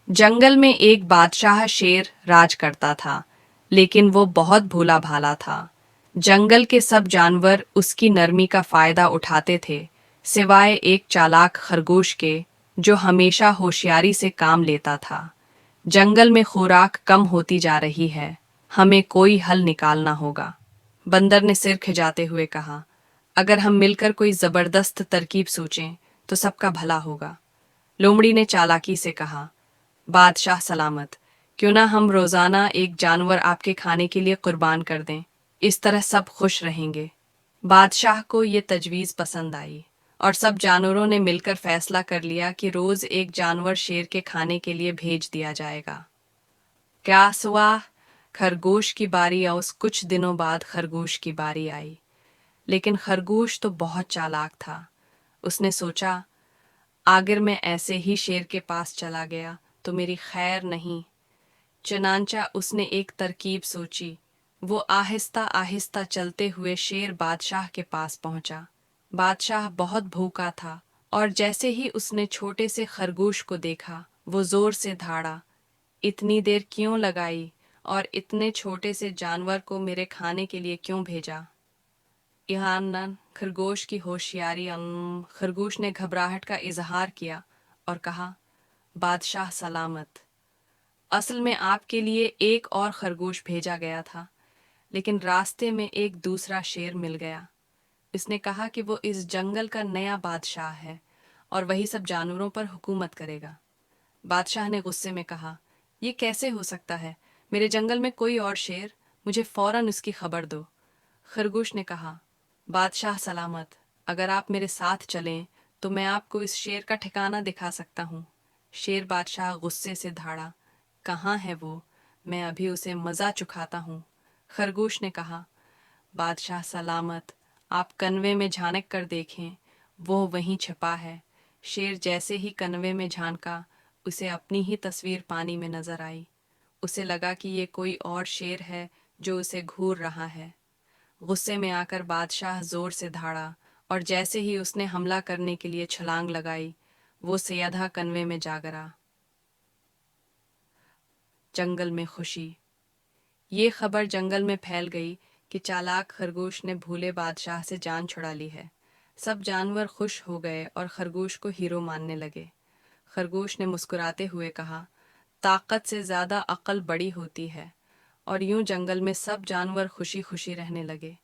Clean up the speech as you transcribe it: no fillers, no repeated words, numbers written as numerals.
जंगल में एक बादशाह शेर राज करता था, लेकिन वो बहुत भोला भाला था। जंगल के सब जानवर उसकी नरमी का फायदा उठाते थे, सिवाय एक चालाक खरगोश के, जो हमेशा होशियारी से काम लेता था। जंगल में खुराक कम होती जा रही है, हमें कोई हल निकालना होगा। बंदर ने सिर खिंचाते हुए कहा, अगर हम मिलकर कोई जबरदस्त तरकीब सोचें तो सबका भला होगा। लोमड़ी ने चालाकी से कहा, बादशाह सलामत, क्यों ना हम रोजाना एक जानवर आपके खाने के लिए कुर्बान कर दें, इस तरह सब खुश रहेंगे। बादशाह को ये तजवीज़ पसंद आई और सब जानवरों ने मिलकर फैसला कर लिया कि रोज एक जानवर शेर के खाने के लिए भेज दिया जाएगा। क्या हुआ? खरगोश की बारी आई। कुछ दिनों बाद खरगोश की बारी आई, लेकिन खरगोश तो बहुत चालाक था। उसने सोचा, अगर मैं ऐसे ही शेर के पास चला गया तो मेरी खैर नहीं। चनांचा उसने एक तरकीब सोची। वो आहिस्ता आहिस्ता चलते हुए शेर बादशाह के पास पहुंचा। बादशाह बहुत भूखा था और जैसे ही उसने छोटे से खरगोश को देखा, वो जोर से धाड़ा, इतनी देर क्यों लगाई और इतने छोटे से जानवर को मेरे खाने के लिए क्यों भेजा? ईहानन खरगोश की होशियारी। खरगोश ने घबराहट का इजहार किया और कहा, बादशाह सलामत, असल में आपके लिए एक और खरगोश भेजा गया था, लेकिन रास्ते में एक दूसरा शेर मिल गया। इसने कहा कि वो इस जंगल का नया बादशाह है और वही सब जानवरों पर हुकूमत करेगा। बादशाह ने गुस्से में कहा, ये कैसे हो सकता है? मेरे जंगल में कोई और शेर, मुझे फौरन उसकी खबर दो। खरगोश ने कहा, बादशाह सलामत, अगर आप मेरे साथ चलें तो मैं आपको इस शेर का ठिकाना दिखा सकता हूँ। शेर बादशाह गुस्से से धाड़ा, कहाँ है वो? मैं अभी उसे मज़ा चुखाता हूँ। खरगोश ने कहा, बादशाह सलामत, आप कनवे में झांक कर देखें, वो वहीं छिपा है। शेर जैसे ही कनवे में झांका, उसे अपनी ही तस्वीर पानी में नजर आई। उसे लगा कि ये कोई और शेर है जो उसे घूर रहा है। गुस्से में आकर बादशाह जोर से धाड़ा और जैसे ही उसने हमला करने के लिए छलांग लगाई, वो सैयदा कनवे में जा गिरा। जंगल में खुशी। ये खबर जंगल में फैल गई कि चालाक खरगोश ने भूले बादशाह से जान छुड़ा ली है। सब जानवर खुश हो गए और खरगोश को हीरो मानने लगे। खरगोश ने मुस्कुराते हुए कहा, ताकत से ज्यादा अक्ल बड़ी होती है। और यूं जंगल में सब जानवर खुशी खुशी रहने लगे।